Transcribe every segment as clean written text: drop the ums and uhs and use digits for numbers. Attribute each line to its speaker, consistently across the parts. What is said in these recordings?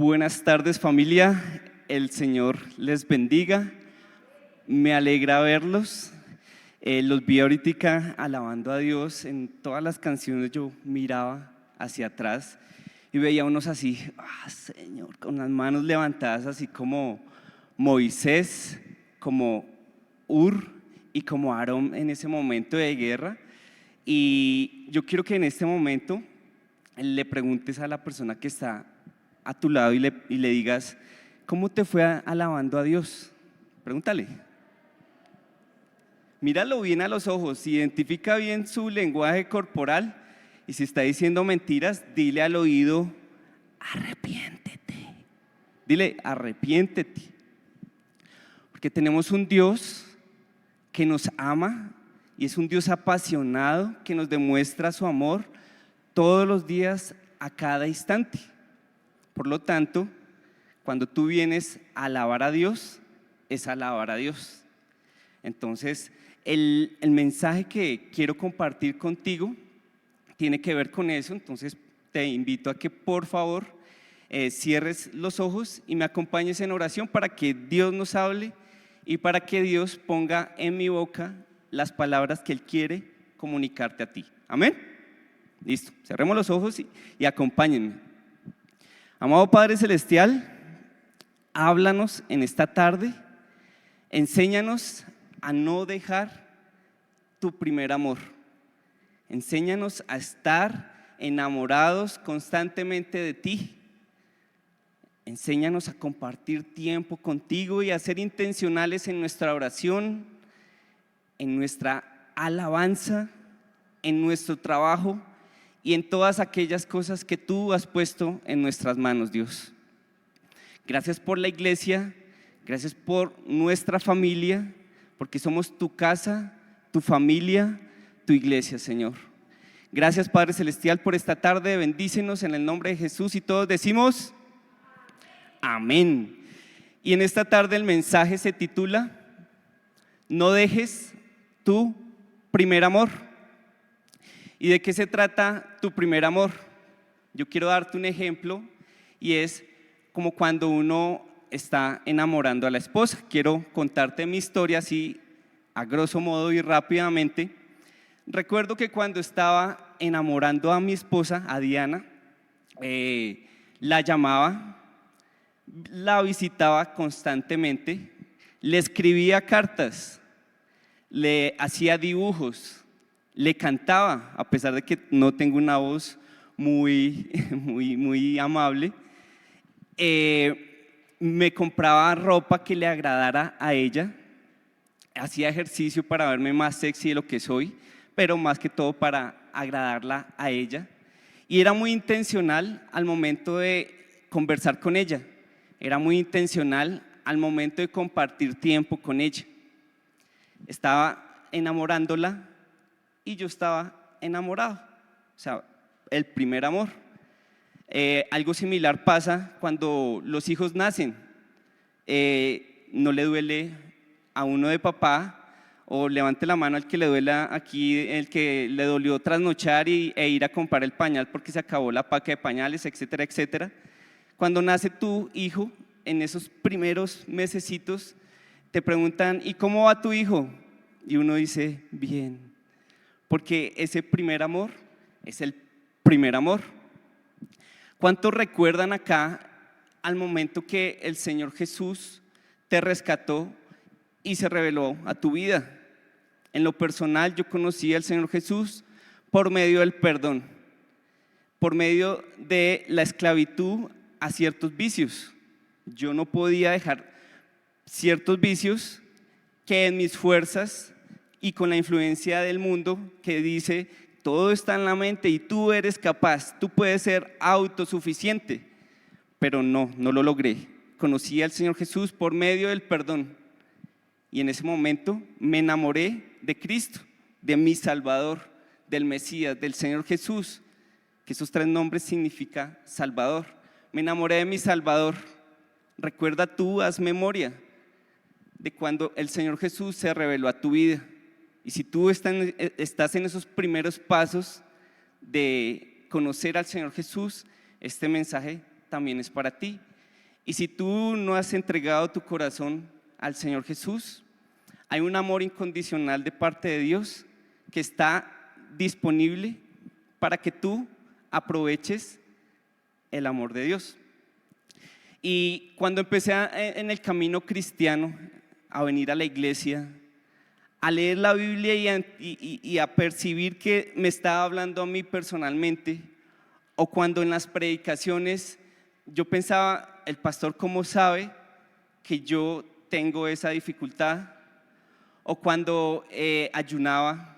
Speaker 1: Buenas tardes, familia. El Señor les bendiga. Me alegra verlos. Los vi ahorita alabando a Dios. En todas las canciones yo miraba hacia atrás y veía unos así, Señor, con las manos levantadas, así como Moisés, como Ur y como Aarón en ese momento de guerra. Y yo quiero que en este momento le preguntes a la persona que está a tu lado y le digas, ¿cómo te fue alabando a Dios? Pregúntale. Míralo bien a los ojos, identifica bien su lenguaje corporal y si está diciendo mentiras, dile al oído, arrepiéntete. Dile, arrepiéntete. Porque tenemos un Dios que nos ama y es un Dios apasionado que nos demuestra su amor todos los días, a cada instante. Por lo tanto, cuando tú vienes a alabar a Dios, es alabar a Dios. Entonces, el mensaje que quiero compartir contigo tiene que ver con eso. Entonces, te invito a que por favor cierres los ojos y me acompañes en oración para que Dios nos hable y para que Dios ponga en mi boca las palabras que Él quiere comunicarte a ti. Amén. Listo, cerremos los ojos y acompáñenme. Amado Padre Celestial, háblanos en esta tarde, enséñanos a no dejar tu primer amor, enséñanos a estar enamorados constantemente de ti, enséñanos a compartir tiempo contigo y a ser intencionales en nuestra oración, en nuestra alabanza, en nuestro trabajo y en todas aquellas cosas que tú has puesto en nuestras manos, Dios. Gracias por la iglesia, gracias por nuestra familia, porque somos tu casa, tu familia, tu iglesia, Señor. Gracias, Padre Celestial, por esta tarde. Bendícenos en el nombre de Jesús y todos decimos amén. Y en esta tarde el mensaje se titula No dejes tu primer amor. ¿Y de qué se trata tu primer amor? Yo quiero darte un ejemplo y es como cuando uno está enamorando a la esposa. Quiero contarte mi historia así a grosso modo y rápidamente. Recuerdo que cuando estaba enamorando a mi esposa, a Diana, la llamaba, la visitaba constantemente, le escribía cartas, le hacía dibujos, le cantaba, a pesar de que no tengo una voz muy amable. Me compraba ropa que le agradara a ella, hacía ejercicio para verme más sexy de lo que soy, pero más que todo para agradarla a ella. Y era muy intencional al momento de conversar con ella, era muy intencional al momento de compartir tiempo con ella. Estaba enamorándola y yo estaba enamorado, o sea, el primer amor. Algo similar pasa cuando los hijos nacen. No le duele a uno de papá, o levante la mano al que le duela aquí, el que le dolió trasnochar e ir a comprar el pañal porque se acabó la paca de pañales, etcétera, etcétera. Cuando nace tu hijo, en esos primeros mesecitos, te preguntan, ¿y cómo va tu hijo? Y uno dice, bien, porque ese primer amor es el primer amor. ¿Cuántos recuerdan acá al momento que el Señor Jesús te rescató y se reveló a tu vida? En lo personal, yo conocí al Señor Jesús por medio del perdón, por medio de la esclavitud a ciertos vicios. Yo no podía dejar ciertos vicios que en mis fuerzas y con la influencia del mundo que dice todo está en la mente y tú eres capaz, tú puedes ser autosuficiente, pero no lo logré. Conocí al Señor Jesús por medio del perdón y en ese momento me enamoré de Cristo, de mi Salvador, del Mesías, del Señor Jesús, que esos tres nombres significan Salvador. Me enamoré de mi Salvador. Recuerda tú, haz memoria de cuando el Señor Jesús se reveló a tu vida. Y si tú estás en esos primeros pasos de conocer al Señor Jesús, este mensaje también es para ti. Y si tú no has entregado tu corazón al Señor Jesús, hay un amor incondicional de parte de Dios que está disponible para que tú aproveches el amor de Dios. Y cuando empecé en el camino cristiano, a venir a la iglesia, a leer la Biblia y a percibir que me estaba hablando a mí personalmente, o cuando en las predicaciones yo pensaba, el pastor ¿cómo sabe que yo tengo esa dificultad? O cuando ayunaba,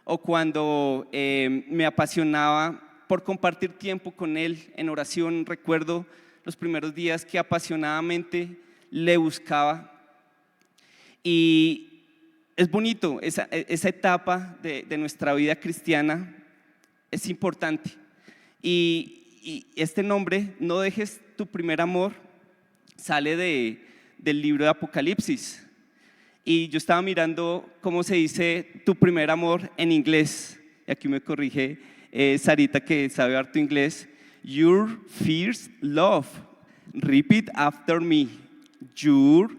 Speaker 1: o cuando me apasionaba por compartir tiempo con él en oración. Recuerdo los primeros días que apasionadamente le buscaba. Y es bonito, esa etapa de nuestra vida cristiana es importante. Y este nombre, no dejes tu primer amor, sale del libro de Apocalipsis. Y yo estaba mirando cómo se dice tu primer amor en inglés. Y aquí me corrige Sarita, que sabe harto inglés. Your first love. Repeat after me. Your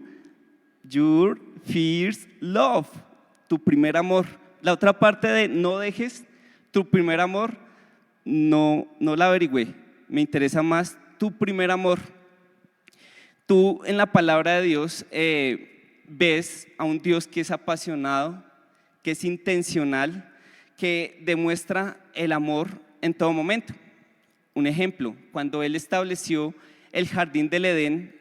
Speaker 1: first love. Tu primer amor. La otra parte de no dejes tu primer amor, no la averigüé. Me interesa más tu primer amor. Tú en la palabra de Dios ves a un Dios que es apasionado, que es intencional, que demuestra el amor en todo momento. Un ejemplo, cuando Él estableció el jardín del Edén,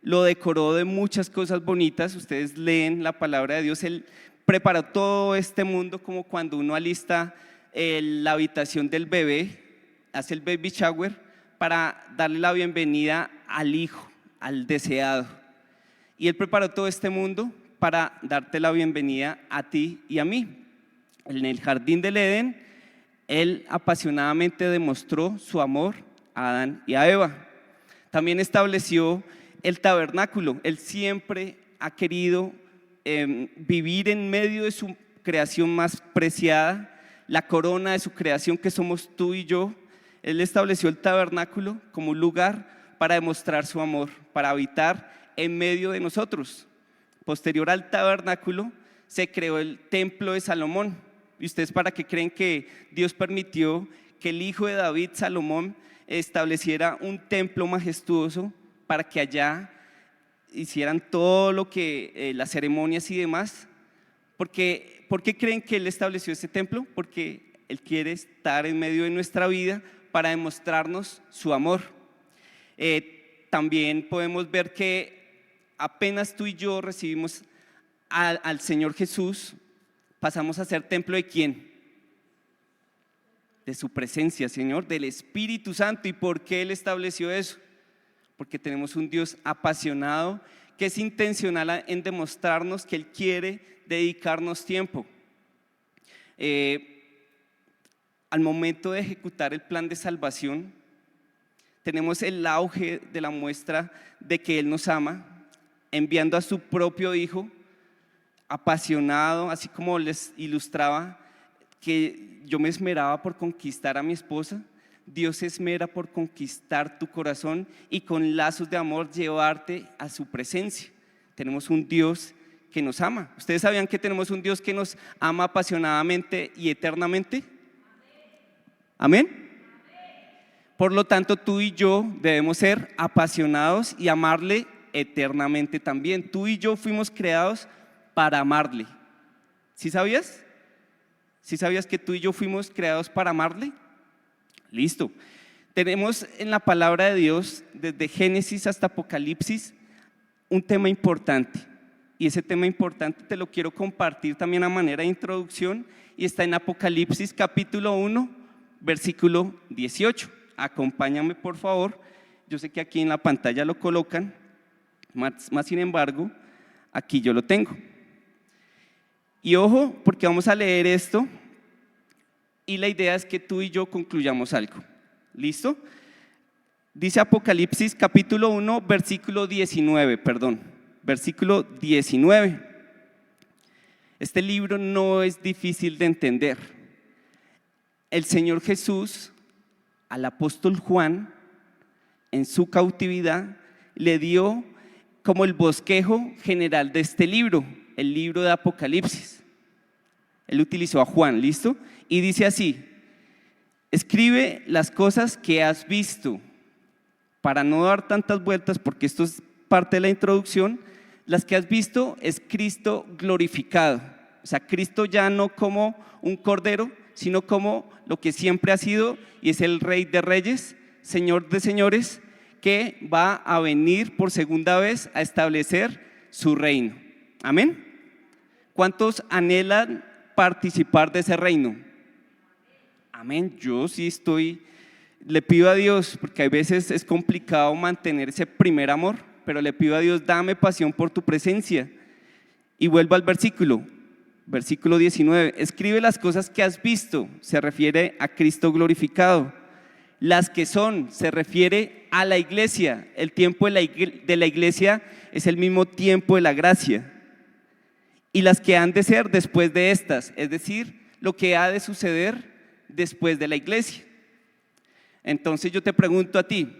Speaker 1: lo decoró de muchas cosas bonitas. Ustedes leen la palabra de Dios, Él preparó todo este mundo como cuando uno alista la habitación del bebé, hace el baby shower para darle la bienvenida al hijo, al deseado. Y Él preparó todo este mundo para darte la bienvenida a ti y a mí. En el jardín del Edén, Él apasionadamente demostró su amor a Adán y a Eva. También estableció el tabernáculo. Él siempre ha querido vivir en medio de su creación más preciada, la corona de su creación que somos tú y yo. Él estableció el tabernáculo como un lugar para demostrar su amor, para habitar en medio de nosotros. Posterior al tabernáculo se creó el templo de Salomón. ¿Y ustedes para qué creen que Dios permitió que el hijo de David, Salomón, estableciera un templo majestuoso para que allá hicieran todo lo que las ceremonias y demás? ¿Por qué creen que Él estableció ese templo? Porque Él quiere estar en medio de nuestra vida para demostrarnos su amor. También podemos ver que apenas tú y yo recibimos al Señor Jesús, pasamos a ser templo ¿de quién? De su presencia, Señor, del Espíritu Santo. ¿Y por qué Él estableció eso? Porque tenemos un Dios apasionado que es intencional en demostrarnos que Él quiere dedicarnos tiempo. Al momento de ejecutar el plan de salvación, tenemos el auge de la muestra de que Él nos ama, enviando a su propio Hijo, apasionado, así como les ilustraba, que yo me esmeraba por conquistar a mi esposa. Dios se esmera por conquistar tu corazón y con lazos de amor llevarte a su presencia. Tenemos un Dios que nos ama. ¿Ustedes sabían que tenemos un Dios que nos ama apasionadamente y eternamente? ¿Amén? Por lo tanto, tú y yo debemos ser apasionados y amarle eternamente también. Tú y yo fuimos creados para amarle. ¿Sí sabías? ¿Sí sabías que tú y yo fuimos creados para amarle? Listo. Tenemos en la palabra de Dios, desde Génesis hasta Apocalipsis, un tema importante. Y ese tema importante te lo quiero compartir también a manera de introducción, y está en Apocalipsis capítulo 1, versículo 18. Acompáñame por favor. Yo sé que aquí en la pantalla lo colocan, más sin embargo, aquí yo lo tengo. Y ojo, porque vamos a leer esto y la idea es que tú y yo concluyamos algo. ¿Listo? Dice Apocalipsis capítulo 1, versículo 19, versículo 19. Este libro no es difícil de entender. El Señor Jesús, al apóstol Juan, en su cautividad, le dio como el bosquejo general de este libro, el libro de Apocalipsis. Él utilizó a Juan, ¿listo? Y dice así: escribe las cosas que has visto. Para no dar tantas vueltas, porque esto es parte de la introducción, las que has visto es Cristo glorificado. O sea, Cristo ya no como un cordero, sino como lo que siempre ha sido, y es el Rey de Reyes, Señor de Señores, que va a venir por segunda vez a establecer su reino. Amén. ¿Cuántos anhelan participar de ese reino? Amén. Yo sí estoy, le pido a Dios, porque a veces es complicado mantener ese primer amor, pero le pido a Dios: dame pasión por tu presencia. Y vuelvo al versículo 19, escribe las cosas que has visto, se refiere a Cristo glorificado. Las que son, se refiere a la iglesia. El tiempo de la iglesia es el mismo tiempo de la gracia. Y las que han de ser después de estas, es decir, lo que ha de suceder después de la iglesia. Entonces yo te pregunto a ti,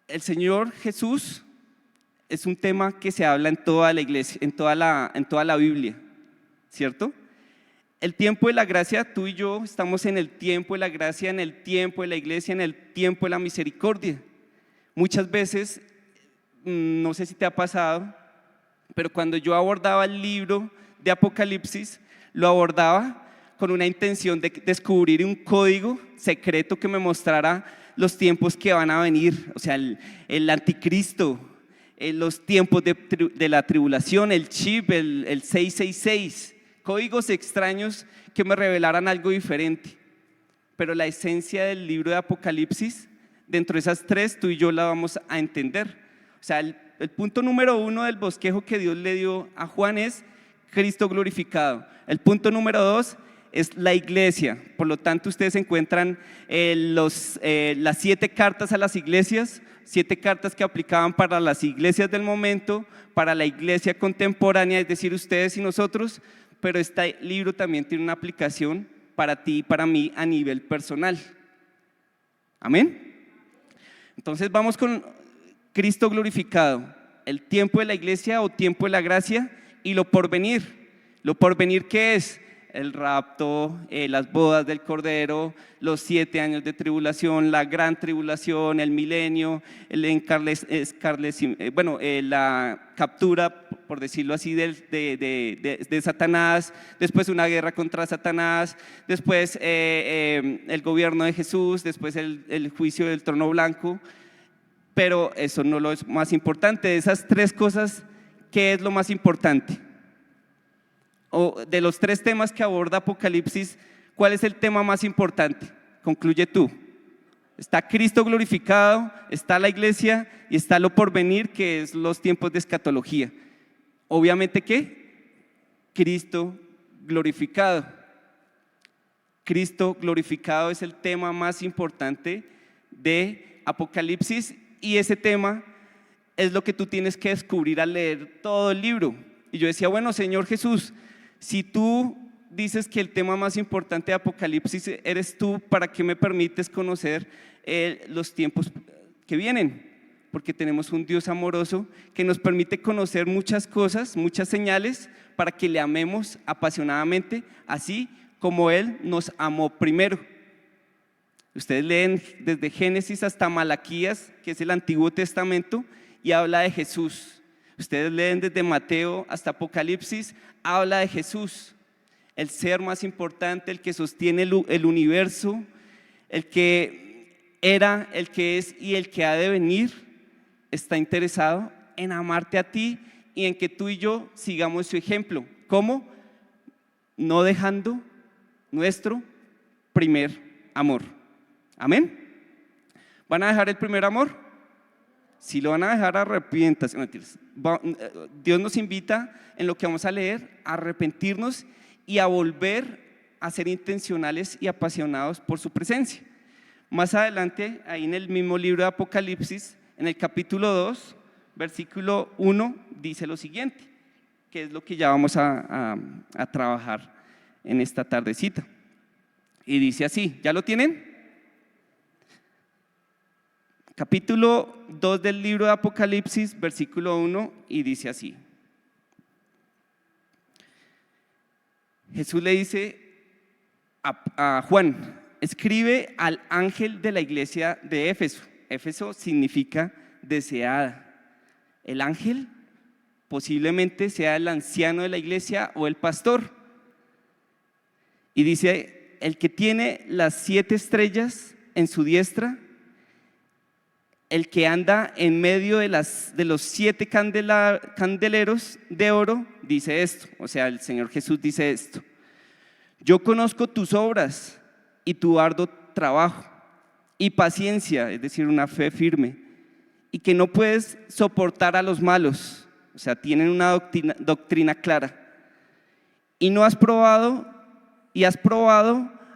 Speaker 1: el Señor Jesús es un tema que se habla en toda la iglesia, en toda la Biblia, ¿cierto? El tiempo de la gracia, tú y yo estamos en el tiempo de la gracia, en el tiempo de la iglesia, en el tiempo de la misericordia. Muchas veces, no sé si te ha pasado, pero cuando yo abordaba el libro de Apocalipsis, lo abordaba con una intención de descubrir un código secreto que me mostrara los tiempos que van a venir, o sea, el anticristo, los tiempos de la tribulación, el chip, el 666, códigos extraños que me revelaran algo diferente. Pero la esencia del libro de Apocalipsis, dentro de esas tres, tú y yo la vamos a entender. O sea, el punto número 1 del bosquejo que Dios le dio a Juan es Cristo glorificado. El punto número 2 es la iglesia. Por lo tanto, ustedes encuentran las 7 cartas a las iglesias, 7 cartas que aplicaban para las iglesias del momento, para la iglesia contemporánea, es decir, ustedes y nosotros. Pero este libro también tiene una aplicación para ti y para mí a nivel personal. Amén. Entonces vamos con Cristo glorificado, el tiempo de la iglesia o tiempo de la gracia, y lo porvenir. Lo porvenir, ¿qué es? El rapto, las bodas del Cordero, los 7 años de tribulación, la gran tribulación, el milenio, la captura, por decirlo así, de Satanás, después una guerra contra Satanás, después el gobierno de Jesús, después el juicio del trono blanco. Pero eso no lo es más importante. De esas 3 cosas, ¿qué es lo más importante? O de los 3 temas que aborda Apocalipsis, ¿cuál es el tema más importante? Concluye tú. Está Cristo glorificado, está la iglesia y está lo porvenir, que es los tiempos de escatología. Obviamente, ¿qué? Cristo glorificado. Cristo glorificado es el tema más importante de Apocalipsis, y ese tema es lo que tú tienes que descubrir al leer todo el libro. Y yo decía, bueno, Señor Jesús, si tú dices que el tema más importante de Apocalipsis eres tú, ¿para qué me permites conocer los tiempos que vienen? Porque tenemos un Dios amoroso que nos permite conocer muchas cosas, muchas señales, para que le amemos apasionadamente, así como Él nos amó primero. Ustedes leen desde Génesis hasta Malaquías, que es el Antiguo Testamento, y habla de Jesús. Ustedes leen desde Mateo hasta Apocalipsis, habla de Jesús, el ser más importante, el que sostiene el universo, el que era, el que es y el que ha de venir. Está interesado en amarte a ti y en que tú y yo sigamos su ejemplo. ¿Cómo? No dejando nuestro primer amor. Amén. ¿Van a dejar el primer amor? Si lo van a dejar, arrepiéntanse. Dios nos invita en lo que vamos a leer a arrepentirnos y a volver a ser intencionales y apasionados por su presencia. Más adelante, ahí en el mismo libro de Apocalipsis, en el capítulo 2, versículo 1, dice lo siguiente, que es lo que ya vamos a trabajar en esta tardecita. Y dice así, ¿ya lo tienen? Capítulo 2 del libro de Apocalipsis, versículo 1, y dice así. Jesús le dice a Juan: escribe al ángel de la iglesia de Éfeso. Éfeso significa deseada. El ángel posiblemente sea el anciano de la iglesia o el pastor. Y dice: el que tiene las 7 estrellas en su diestra, el que anda en medio de los 7 candeleros de oro, dice esto. O sea, el Señor Jesús dice esto: yo conozco tus obras y tu arduo trabajo y paciencia, es decir, una fe firme, y que no puedes soportar a los malos. O sea, tienen una doctrina clara. Y has probado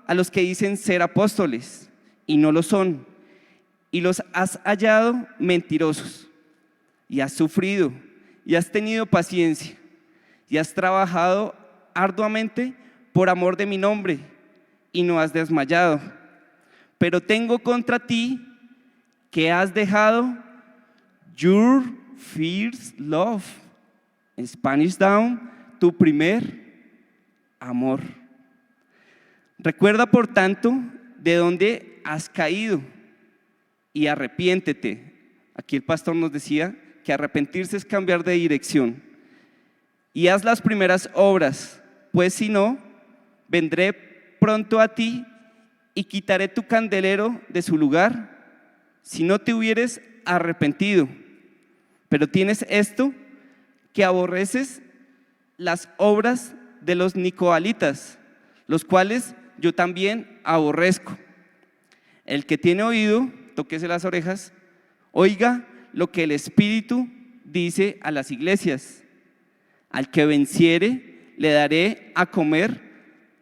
Speaker 1: a los que dicen ser apóstoles y no lo son, y los has hallado mentirosos, y has sufrido y has tenido paciencia y has trabajado arduamente por amor de mi nombre y no has desmayado. Pero tengo contra ti que has dejado your first love, en Spanish down, tu primer amor. Recuerda, por tanto, de dónde has caído y arrepiéntete. Aquí el pastor nos decía que arrepentirse es cambiar de dirección. Y haz las primeras obras, pues si no, vendré pronto a ti y quitaré tu candelero de su lugar, si no te hubieres arrepentido. Pero tienes esto, que aborreces las obras de los nicolaítas, los cuales yo también aborrezco. El que tiene oído, tóquese las orejas, oiga lo que el Espíritu dice a las iglesias. Al que venciere, le daré a comer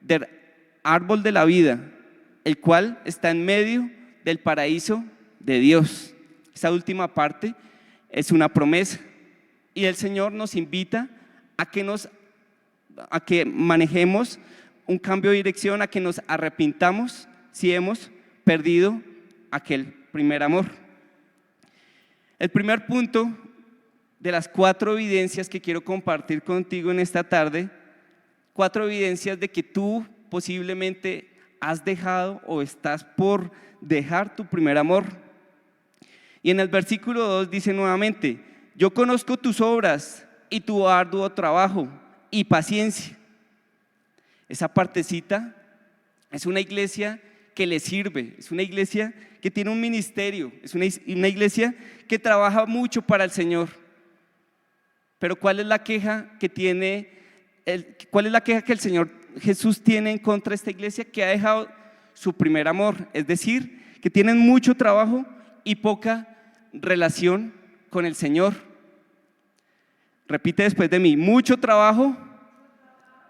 Speaker 1: del árbol de la vida, el cual está en medio del paraíso de Dios. Esa última parte es una promesa, y el Señor nos invita a que manejemos un cambio de dirección, a que nos arrepintamos si hemos perdido aquel primer amor. El primer punto de las 4 evidencias que quiero compartir contigo en esta tarde, 4 evidencias de que tú posiblemente has dejado o estás por dejar tu primer amor. Y en el versículo 2 dice nuevamente: yo conozco tus obras y tu arduo trabajo y paciencia. Esa partecita es una iglesia que le sirve, es una iglesia que tiene un ministerio, es una iglesia que trabaja mucho para el Señor. Pero ¿cuál es la queja que el Señor Jesús tiene en contra de esta iglesia? Que ha dejado su primer amor, es decir, que tienen mucho trabajo y poca relación con el Señor. Repite después de mí: mucho trabajo,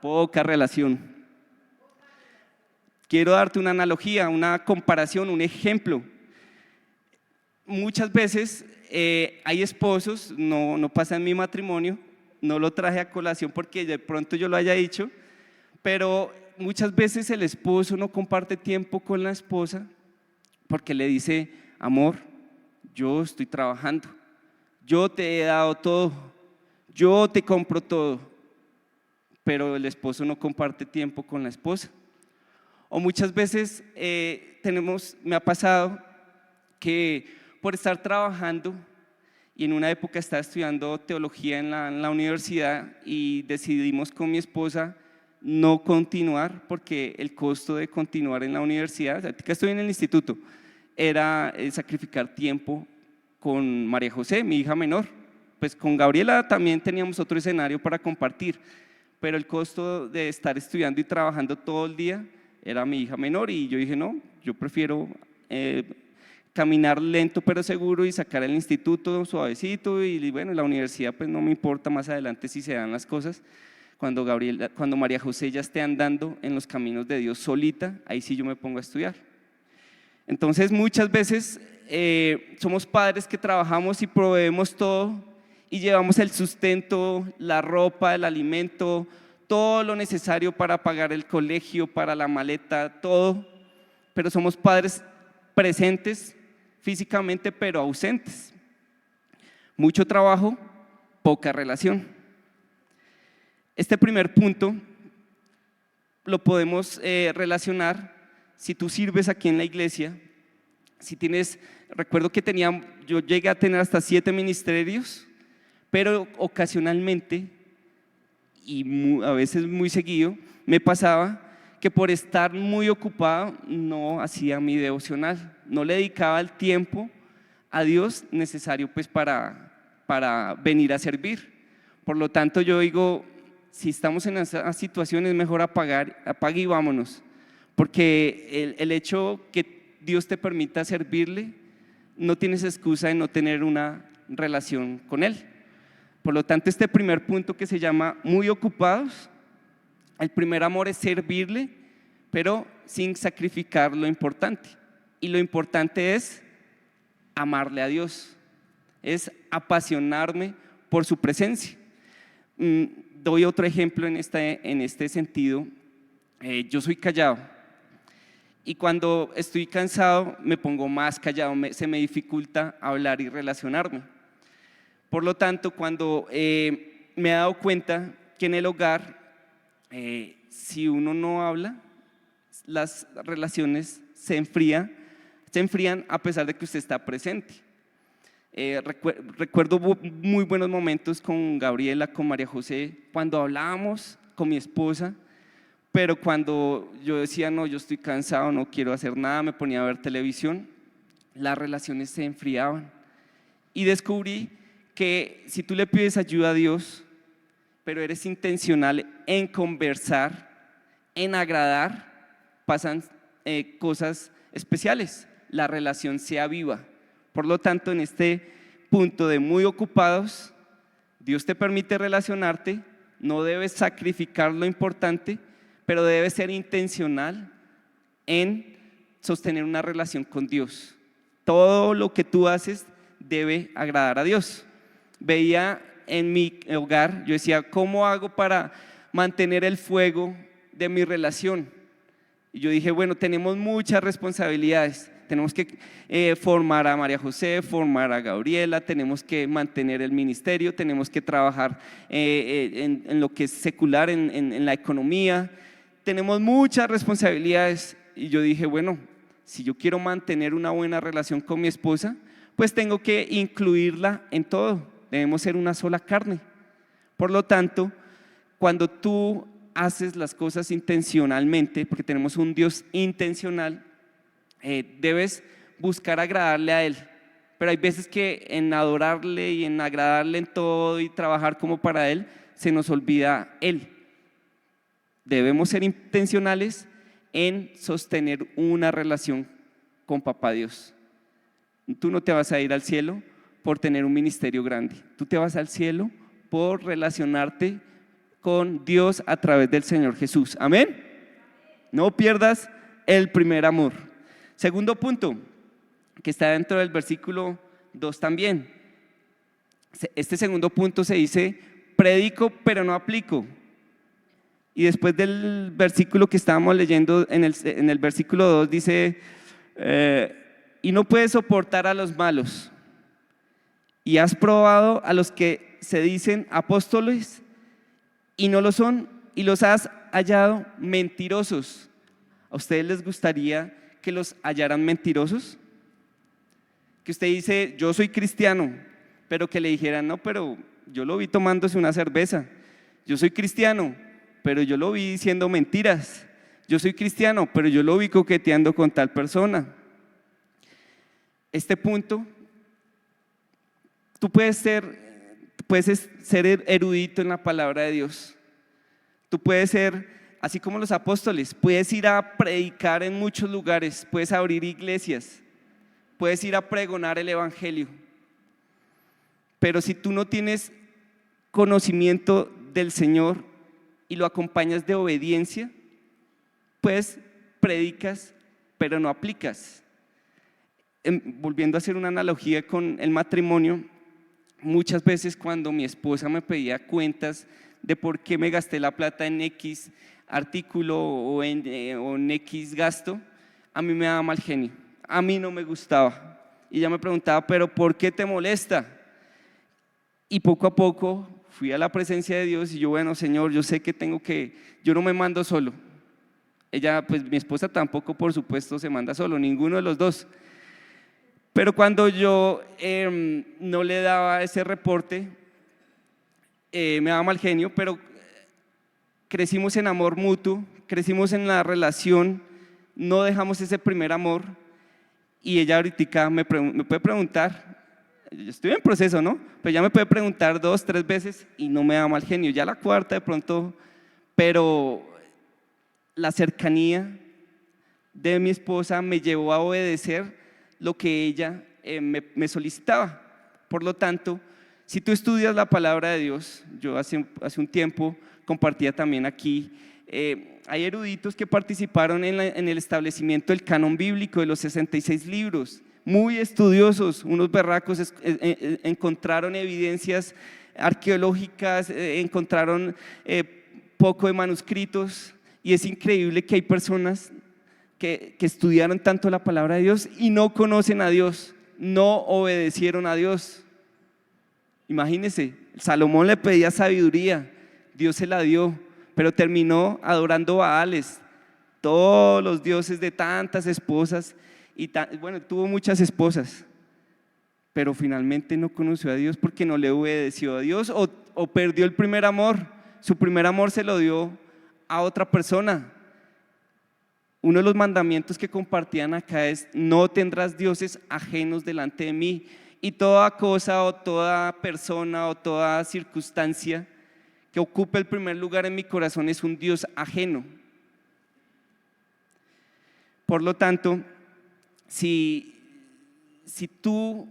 Speaker 1: poca relación. Quiero darte una analogía, una comparación, un ejemplo. Muchas veces hay esposos, no pasa en mi matrimonio, no lo traje a colación porque de pronto yo lo haya dicho, pero muchas veces el esposo no comparte tiempo con la esposa porque le dice: amor, yo estoy trabajando, yo te he dado todo, yo te compro todo, pero el esposo no comparte tiempo con la esposa. O muchas veces me ha pasado que por estar trabajando, y en una época estaba estudiando teología en la universidad, y decidimos con mi esposa no continuar porque el costo de continuar en la universidad, ahorita estoy en el instituto, era sacrificar tiempo con María José, mi hija menor. Pues con Gabriela también teníamos otro escenario para compartir, pero el costo de estar estudiando y trabajando todo el día era mi hija menor, y yo dije: no, yo prefiero caminar lento pero seguro y sacar el instituto suavecito, y bueno, la universidad pues no me importa más adelante si se dan las cosas. Cuando María José ya esté andando en los caminos de Dios solita, ahí sí yo me pongo a estudiar. Entonces muchas veces somos padres que trabajamos y proveemos todo y llevamos el sustento, la ropa, el alimento, todo lo necesario para pagar el colegio, para la maleta, todo, pero somos padres presentes físicamente, pero ausentes. Mucho trabajo, poca relación. Este primer punto lo podemos relacionar si tú sirves aquí en la iglesia. Si tienes, recuerdo que yo llegué a tener hasta 7 ministerios, pero ocasionalmente y a veces muy seguido me pasaba que por estar muy ocupado no hacía mi devocional, no le dedicaba el tiempo a Dios necesario pues para venir a servir. Por lo tanto yo digo, si estamos en esa situación es mejor apague y vámonos, porque el hecho que Dios te permita servirle, no tienes excusa de no tener una relación con Él. Por lo tanto, este primer punto que se llama muy ocupados, el primer amor es servirle, pero sin sacrificar lo importante. Y lo importante es amarle a Dios, es apasionarme por su presencia. Doy otro ejemplo en este sentido. Yo soy callado y cuando estoy cansado me pongo más callado, se me dificulta hablar y relacionarme. Por lo tanto, cuando me he dado cuenta que en el hogar, si uno no habla, las relaciones se enfrían a pesar de que usted está presente. Recuerdo muy buenos momentos con Gabriela, con María José, cuando hablábamos con mi esposa, pero cuando yo decía, no, yo estoy cansado, no quiero hacer nada, me ponía a ver televisión, las relaciones se enfriaban. Y descubrí que si tú le pides ayuda a Dios, pero eres intencional en conversar, en agradar, pasan cosas especiales, la relación se aviva. Por lo tanto, en este punto de muy ocupados, Dios te permite relacionarte, no debes sacrificar lo importante, pero debes ser intencional en sostener una relación con Dios. Todo lo que tú haces debe agradar a Dios. Veía en mi hogar, yo decía, ¿cómo hago para mantener el fuego de mi relación? Y yo dije, bueno, tenemos muchas responsabilidades. Tenemos que formar a María José, formar a Gabriela, tenemos que mantener el ministerio, tenemos que trabajar en lo que es secular, en la economía. Tenemos muchas responsabilidades y yo dije, bueno, si yo quiero mantener una buena relación con mi esposa, pues tengo que incluirla en todo. Debemos ser una sola carne. Por lo tanto, cuando tú haces las cosas intencionalmente, porque tenemos un Dios intencional, debes buscar agradarle a Él. Pero hay veces que en adorarle y en agradarle en todo y trabajar como para Él, se nos olvida Él. Debemos ser intencionales en sostener una relación con Papá Dios. Tú no te vas a ir al cielo por tener un ministerio grande. Tú te vas al cielo por relacionarte con Dios a través del Señor Jesús. Amén. No pierdas el primer amor. Segundo punto, que está dentro del versículo 2 también. Este segundo punto se dice, predico pero no aplico. Y después del versículo que estábamos leyendo, en el versículo 2 dice, y no puedes soportar a los malos. Y has probado a los que se dicen apóstoles y no lo son, y los has hallado mentirosos. ¿A ustedes les gustaría que los hallaran mentirosos? Que usted dice, yo soy cristiano, pero que le dijeran, no, pero yo lo vi tomándose una cerveza. Yo soy cristiano, pero yo lo vi diciendo mentiras. Yo soy cristiano, pero yo lo vi coqueteando con tal persona. Este punto, tú puedes ser erudito en la palabra de Dios. Tú puedes ser, así como los apóstoles, puedes ir a predicar en muchos lugares, puedes abrir iglesias, puedes ir a pregonar el evangelio. Pero si tú no tienes conocimiento del Señor y lo acompañas de obediencia, pues predicas, pero no aplicas. Volviendo a hacer una analogía con el matrimonio, muchas veces cuando mi esposa me pedía cuentas de por qué me gasté la plata en X artículo o en X gasto, a mí me daba mal genio, a mí no me gustaba. Y ella me preguntaba, ¿pero por qué te molesta? Y poco a poco fui a la presencia de Dios y yo, bueno, Señor, yo sé que yo no me mando solo. Ella, pues mi esposa tampoco, por supuesto, se manda solo, ninguno de los dos. Pero cuando yo no le daba ese reporte, me daba mal genio, pero crecimos en amor mutuo, crecimos en la relación, no dejamos ese primer amor. Y ella ahorita me puede preguntar, yo estoy en proceso, ¿no? Pero ya me puede preguntar 2, 3 veces y no me da mal genio, ya la cuarta de pronto, pero la cercanía de mi esposa me llevó a obedecer lo que ella me solicitaba. Por lo tanto, si tú estudias la palabra de Dios, yo hace un tiempo compartía también aquí, hay eruditos que participaron en el establecimiento del canon bíblico de los 66 libros, muy estudiosos, unos berracos, encontraron evidencias arqueológicas, encontraron poco de manuscritos, y es increíble que hay personas que estudiaron tanto la palabra de Dios y no conocen a Dios, no obedecieron a Dios. Imagínense, Salomón le pedía sabiduría, Dios se la dio, pero terminó adorando Baales, todos los dioses de tantas esposas, y bueno, tuvo muchas esposas, pero finalmente no conoció a Dios porque no le obedeció a Dios o perdió el primer amor. Su primer amor se lo dio a otra persona. Uno de los mandamientos que compartían acá es: no tendrás dioses ajenos delante de mí. Y toda cosa o toda persona o toda circunstancia que ocupe el primer lugar en mi corazón es un Dios ajeno. Por lo tanto, si tú,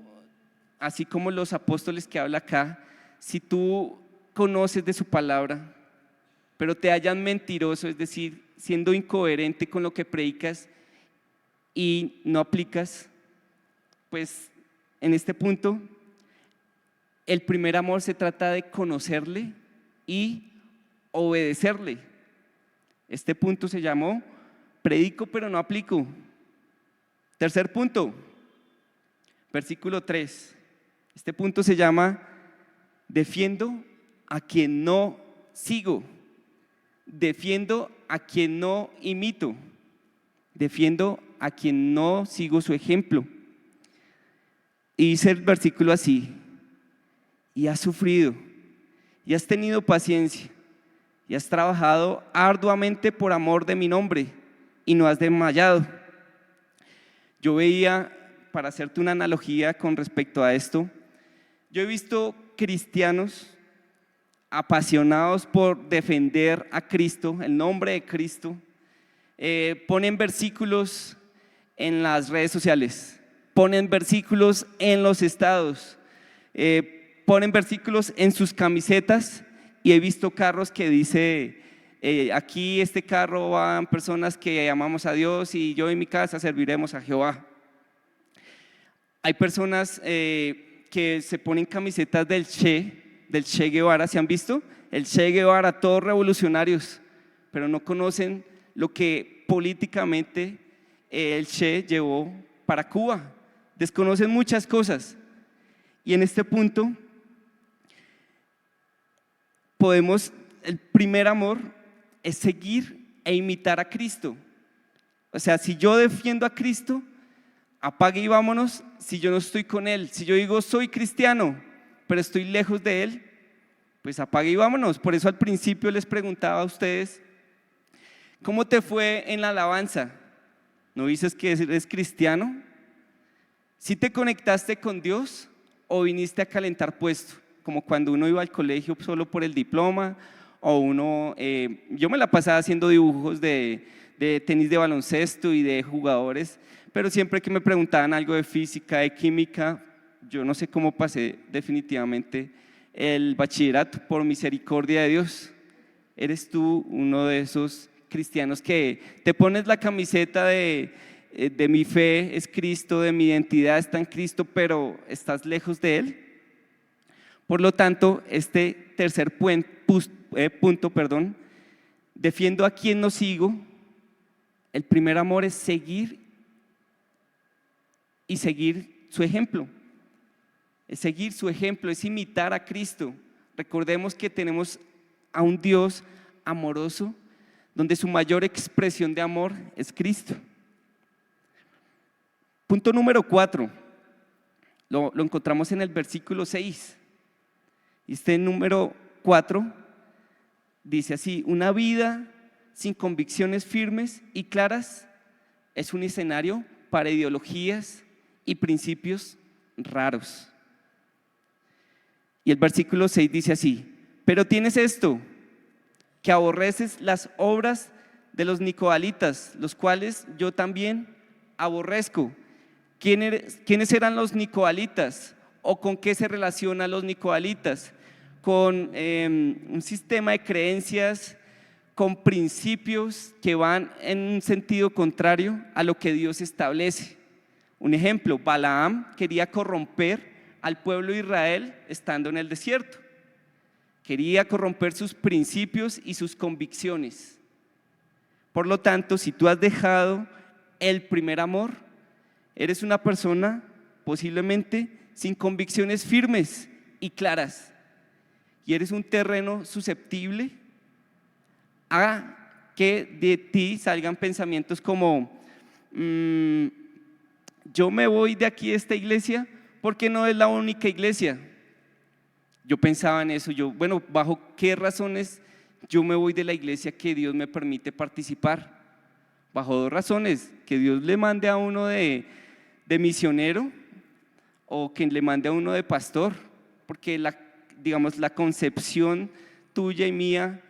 Speaker 1: así como los apóstoles que habla acá, si tú conoces de su palabra, pero te hallan mentiroso, es decir, siendo incoherente con lo que predicas y no aplicas, pues en este punto, el primer amor se trata de conocerle y obedecerle. Este punto se llamó predico pero no aplico. Tercer punto, versículo 3. Este punto se llama defiendo a quien no sigo. Defiendo a quien no imito. Defiendo a quien no sigo su ejemplo. Y dice el versículo así: y has sufrido, y has tenido paciencia, y has trabajado arduamente por amor de mi nombre, y no has desmayado. Yo veía, para hacerte una analogía con respecto a esto, yo he visto cristianos apasionados por defender a Cristo, el nombre de Cristo, ponen versículos en las redes sociales, ponen versículos en los estados, ponen versículos en sus camisetas, y he visto carros que dice aquí este carro van personas que amamos a Dios y yo en mi casa serviremos a Jehová. Hay personas que se ponen camisetas del Che Guevara, ¿se han visto? El Che Guevara, todos revolucionarios, pero no conocen lo que políticamente el Che llevó para Cuba, desconocen muchas cosas. Y en este punto el primer amor es seguir e imitar a Cristo. O sea, si yo defiendo a Cristo, apague y vámonos. Si yo no estoy con Él, si yo digo soy cristiano, pero estoy lejos de Él, pues apague y vámonos. Por eso al principio les preguntaba a ustedes, ¿cómo te fue en la alabanza? ¿No dices que eres cristiano? ¿Sí te conectaste con Dios o viniste a calentar puesto? Como cuando uno iba al colegio solo por el diploma, o yo me la pasaba haciendo dibujos de tenis de baloncesto y de jugadores, pero siempre que me preguntaban algo de física, de química, yo no sé cómo pasé definitivamente el bachillerato, por misericordia de Dios. ¿Eres tú uno de esos cristianos que te pones la camiseta de mi fe es Cristo, de mi identidad está en Cristo, pero estás lejos de Él? Por lo tanto, este tercer punto, defiendo a quien no sigo. El primer amor es seguir y seguir su ejemplo. Es seguir su ejemplo, es imitar a Cristo. Recordemos que tenemos a un Dios amoroso, donde su mayor expresión de amor es Cristo. Punto número 4, lo encontramos en el versículo 6. Y este número 4 dice así: una vida sin convicciones firmes y claras es un escenario para ideologías y principios raros. Y el versículo 6 dice así: pero tienes esto, que aborreces las obras de los nicolaítas, los cuales yo también aborrezco. ¿Quiénes eran los nicolaítas? ¿O con qué se relacionan los nicolaítas? Con un sistema de creencias, con principios que van en un sentido contrario a lo que Dios establece. Un ejemplo: Balaam quería corromper al pueblo de Israel estando en el desierto. Quería corromper sus principios y sus convicciones. Por lo tanto, si tú has dejado el primer amor, eres una persona posiblemente sin convicciones firmes y claras, y eres un terreno susceptible a que de ti salgan pensamientos como: yo me voy de aquí de esta iglesia porque no es la única iglesia. Yo pensaba en eso, bueno, ¿bajo qué razones yo me voy de la iglesia que Dios me permite participar? Bajo 2 razones: que Dios le mande a uno de misionero, o que le mande a uno de pastor, porque la concepción tuya y mía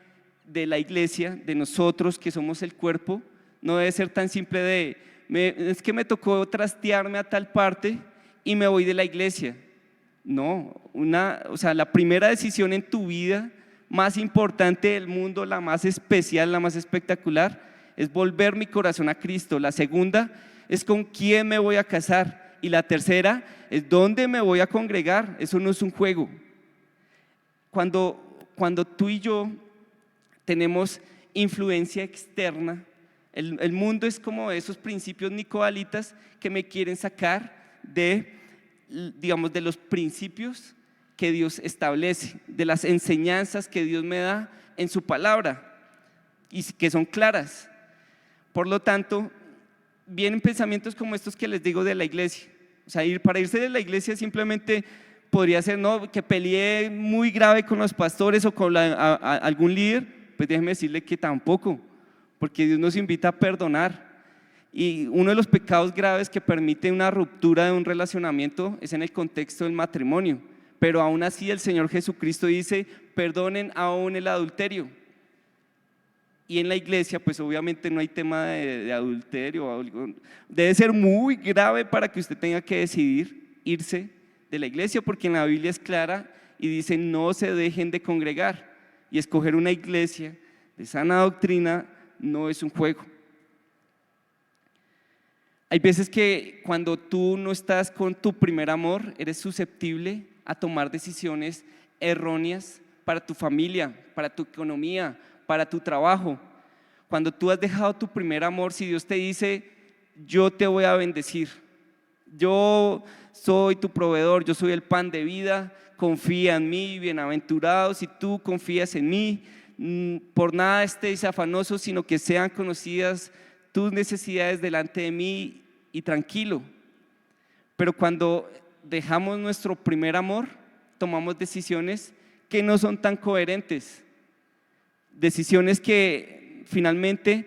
Speaker 1: de la iglesia, de nosotros que somos el cuerpo, no debe ser tan simple de es que me tocó trastearme a tal parte y me voy de la iglesia. No, la primera decisión en tu vida más importante del mundo, la más especial, la más espectacular, es volver mi corazón a Cristo. La segunda es con quién me voy a casar, y la tercera es dónde me voy a congregar. Eso no es un juego. Cuando tú y yo tenemos influencia externa, el mundo es como esos principios nicolaítas que me quieren sacar de los principios que Dios establece, de las enseñanzas que Dios me da en su palabra y que son claras. Por lo tanto, vienen pensamientos como estos que les digo de la iglesia. O sea, para irse de la iglesia simplemente podría ser que peleé muy grave con los pastores o con algún líder. Pues déjeme decirle que tampoco, porque Dios nos invita a perdonar. Y uno de los pecados graves que permite una ruptura de un relacionamiento es en el contexto del matrimonio. Pero aún así el Señor Jesucristo dice: perdonen aún el adulterio. Y en la iglesia pues obviamente no hay tema de adulterio. Debe ser muy grave para que usted tenga que decidir irse de la iglesia, porque en la Biblia es clara y dice: no se dejen de congregar. Y escoger una iglesia de sana doctrina no es un juego. Hay veces que cuando tú no estás con tu primer amor, eres susceptible a tomar decisiones erróneas para tu familia, para tu economía, para tu trabajo. Cuando tú has dejado tu primer amor, si Dios te dice: yo te voy a bendecir, yo soy tu proveedor, yo soy el pan de vida, confía en mí, bienaventurado si tú confías en mí, por nada estéis afanosos, sino que sean conocidas tus necesidades delante de mí, y tranquilo. Pero cuando dejamos nuestro primer amor, tomamos decisiones que no son tan coherentes, decisiones que finalmente,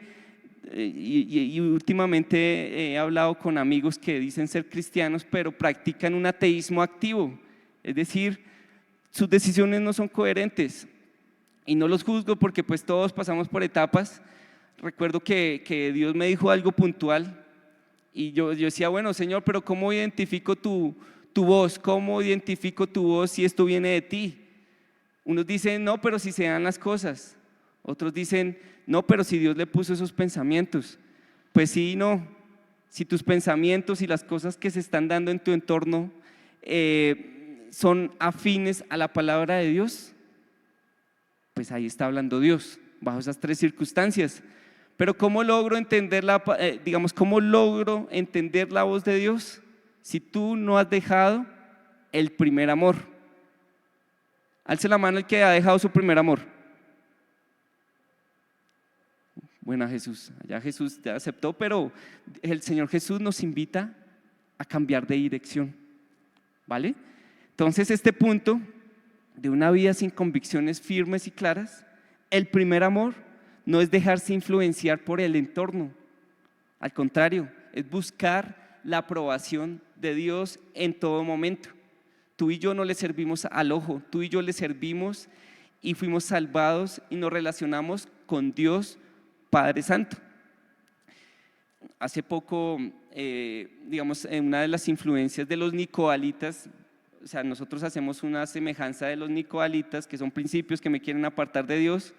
Speaker 1: y últimamente he hablado con amigos que dicen ser cristianos, pero practican un ateísmo activo, es decir, sus decisiones no son coherentes. Y no los juzgo, porque pues todos pasamos por etapas. Recuerdo que Dios me dijo algo puntual y yo decía: bueno, Señor, pero ¿cómo identifico tu voz? ¿Cómo identifico tu voz si esto viene de ti? Unos dicen: no, pero si se dan las cosas. Otros dicen: no, pero si Dios le puso esos pensamientos. Pues sí y no. Si tus pensamientos y las cosas que se están dando en tu entorno son afines a la palabra de Dios, pues ahí está hablando Dios, bajo esas 3 circunstancias. Pero ¿cómo logro entender cómo logro entender la voz de Dios? si tú no has dejado el primer amor? Alce la mano el que ha dejado su primer amor. Bueno, Jesús, ya Jesús te aceptó, pero el Señor Jesús nos invita a cambiar de dirección, ¿vale? Entonces, este punto de una vida sin convicciones firmes y claras, el primer amor no es dejarse influenciar por el entorno, al contrario, es buscar la aprobación de Dios en todo momento. Tú y yo no le servimos al ojo, tú y yo le servimos y fuimos salvados y nos relacionamos con Dios Padre Santo. Hace poco, digamos, en una de las influencias de los nicoalitas, o sea, nosotros hacemos una semejanza de los nicoalitas, que son principios que me quieren apartar de Dios,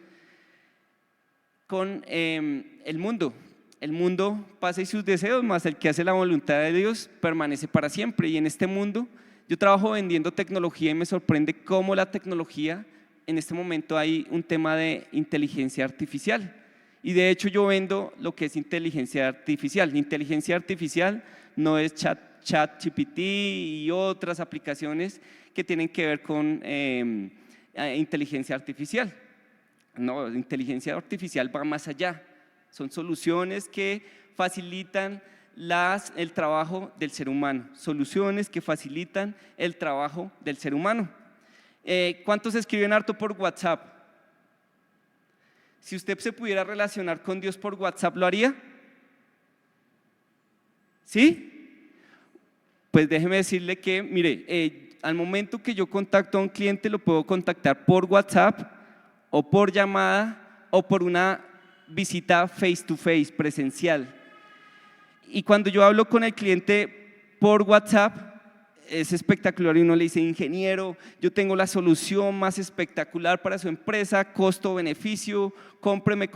Speaker 1: con el mundo. El mundo pasa y sus deseos, más el que hace la voluntad de Dios permanece para siempre. Y en este mundo, yo trabajo vendiendo tecnología y me sorprende cómo la tecnología, en este momento hay un tema de inteligencia artificial. Y de hecho yo vendo lo que es inteligencia artificial. La inteligencia artificial no es ChatGPT y otras aplicaciones que tienen que ver con inteligencia artificial. No, la inteligencia artificial va más allá. Son soluciones que facilitan el trabajo del ser humano. Soluciones que facilitan el trabajo del ser humano. ¿Cuántos escriben harto por WhatsApp? Si usted se pudiera relacionar con Dios por WhatsApp, ¿lo haría? ¿Sí? Pues déjeme decirle que, mire, al momento que yo contacto a un cliente, lo puedo contactar por WhatsApp o por llamada o por una visita face to face, presencial. Y cuando yo hablo con el cliente por WhatsApp, es espectacular y uno le dice: ingeniero, yo tengo la solución más espectacular para su empresa, costo-beneficio, cómpreme.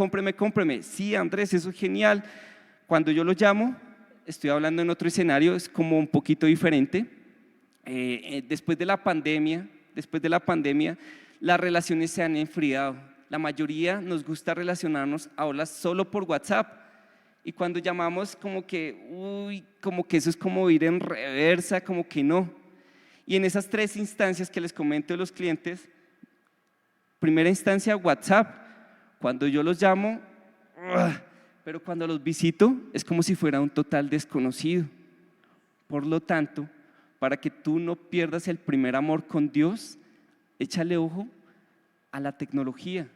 Speaker 1: Sí, Andrés, eso es genial. Cuando yo lo llamo, estoy hablando en otro escenario, es como un poquito diferente. Después de la pandemia, las relaciones se han enfriado. La mayoría nos gusta relacionarnos ahora solo por WhatsApp. Y cuando llamamos como que eso es como ir en reversa, como que no. Y en esas tres instancias que les comento de los clientes, primera instancia WhatsApp, cuando yo los llamo, pero cuando los visito es como si fuera un total desconocido. Por lo tanto, para que tú no pierdas el primer amor con Dios, échale ojo a la tecnología.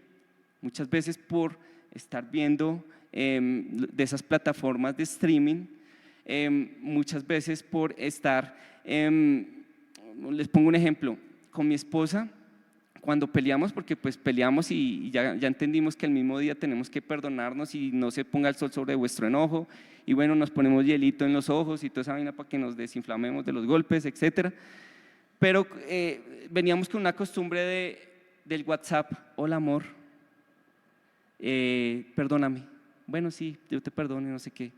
Speaker 1: Muchas veces por estar viendo de esas plataformas de streaming, muchas veces por estar, les pongo un ejemplo, con mi esposa, cuando peleamos, porque pues peleamos y ya entendimos que el mismo día tenemos que perdonarnos y no se ponga el sol sobre vuestro enojo, y bueno, nos ponemos hielito en los ojos y toda esa vaina para que nos desinflamemos de los golpes, etcétera. Pero veníamos con una costumbre del WhatsApp: hola amor, perdóname. Bueno, sí, yo te perdono y no sé qué.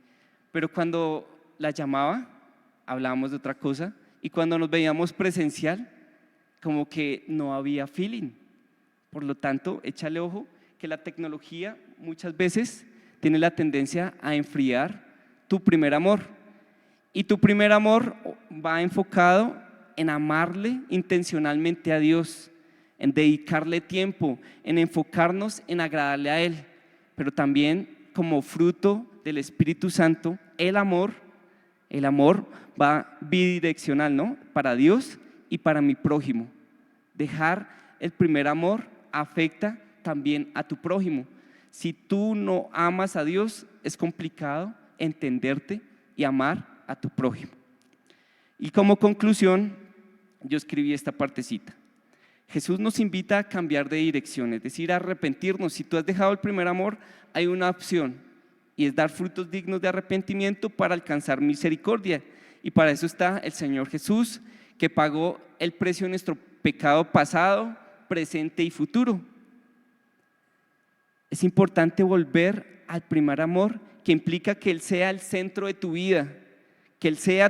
Speaker 1: Pero cuando la llamaba, hablábamos de otra cosa, y cuando nos veíamos presencial, como que no había feeling. Por lo tanto, échale ojo que la tecnología muchas veces tiene la tendencia a enfriar tu primer amor. Y tu primer amor va enfocado en amarle intencionalmente a Dios, en dedicarle tiempo, en enfocarnos en agradarle a Él, pero también como fruto del Espíritu Santo, el amor va bidireccional, ¿no? Para Dios y para mi prójimo. Dejar el primer amor afecta también a tu prójimo. Si tú no amas a Dios, es complicado entenderte y amar a tu prójimo. Y como conclusión, yo escribí esta partecita. Jesús nos invita a cambiar de dirección, es decir, a arrepentirnos. Si tú has dejado el primer amor, hay una opción, y es dar frutos dignos de arrepentimiento para alcanzar misericordia. Y para eso está el Señor Jesús, que pagó el precio de nuestro pecado pasado, presente y futuro. Es importante volver al primer amor, que implica que Él sea el centro de tu vida, que Él sea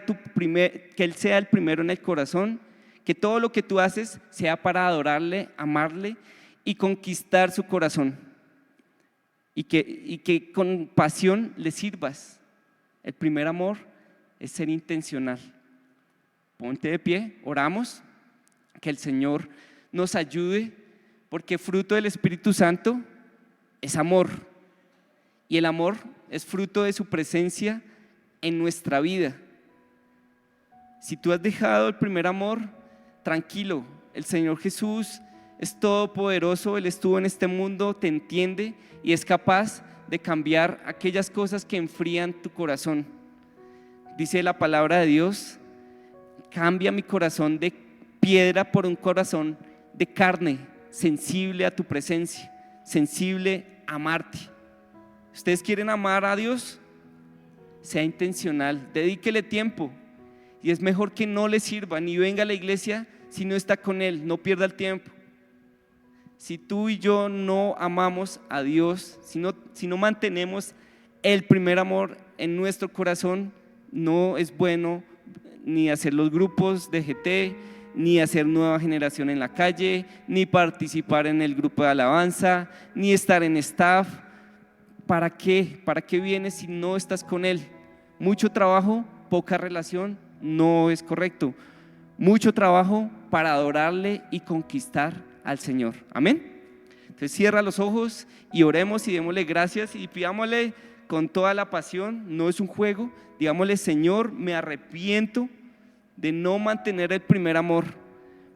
Speaker 1: el primero en el corazón, que todo lo que tú haces sea para adorarle, amarle y conquistar su corazón, y que con pasión le sirvas. El primer amor es ser intencional. ponte de pie, oramos, que el Señor nos ayude, porque fruto del Espíritu Santo es amor, y el amor es fruto de su presencia en nuestra vida. Si tú has dejado el primer amor, tranquilo, el Señor Jesús es todopoderoso, Él estuvo en este mundo, te entiende y es capaz de cambiar aquellas cosas que enfrían tu corazón. Dice la palabra de Dios: cambia mi corazón de piedra por un corazón de carne, sensible a tu presencia, sensible a amarte. ¿Ustedes quieren amar a Dios? Sea intencional, dedíquele tiempo. Y es mejor que no le sirva ni venga a la iglesia si no está con Él, no pierda el tiempo. Si tú y yo no amamos a Dios, si no mantenemos el primer amor en nuestro corazón, no es bueno ni hacer los grupos de GT, ni hacer nueva generación en la calle, ni participar en el grupo de alabanza, ni estar en staff. ¿Para qué? ¿Para qué vienes si no estás con Él? Mucho trabajo, poca relación, no es correcto. Mucho trabajo para adorarle y conquistar al Señor. Amén. Entonces cierra los ojos y oremos y démosle gracias y pidámosle con toda la pasión. No es un juego. Digámosle: Señor, me arrepiento de no mantener el primer amor.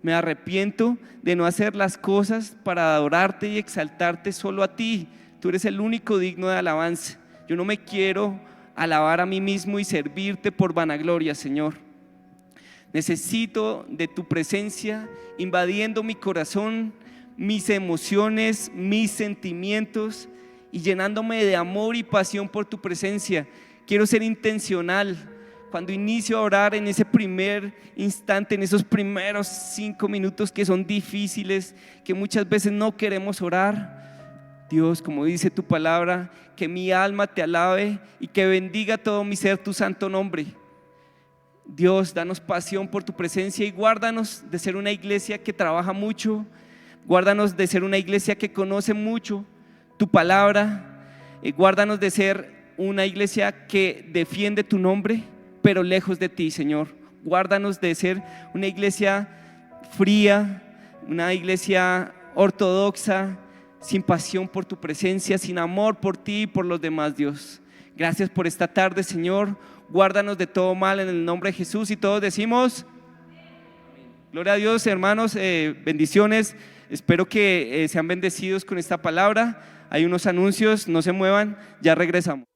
Speaker 1: Me arrepiento de no hacer las cosas para adorarte y exaltarte solo a ti. Tú eres el único digno de alabanza. Yo no me quiero alabar a mí mismo y servirte por vanagloria, Señor. Necesito de tu presencia invadiendo mi corazón, mis emociones, mis sentimientos y llenándome de amor y pasión por tu presencia. Quiero ser intencional. Cuando inicio a orar, en ese primer instante, en esos primeros 5 minutos que son difíciles, que muchas veces no queremos orar, Dios, como dice tu palabra, que mi alma te alabe y que bendiga todo mi ser tu santo nombre. Dios, danos pasión por tu presencia y guárdanos de ser una iglesia que trabaja mucho, guárdanos de ser una iglesia que conoce mucho tu palabra, guárdanos de ser una iglesia que defiende tu nombre, pero lejos de ti, Señor. Guárdanos de ser una iglesia fría, una iglesia ortodoxa, sin pasión por tu presencia, sin amor por ti y por los demás, Dios. Gracias por esta tarde, Señor. Guárdanos de todo mal en el nombre de Jesús, y todos decimos gloria a Dios. Hermanos, bendiciones. Espero que sean bendecidos con esta palabra. Hay unos anuncios, no se muevan, ya regresamos.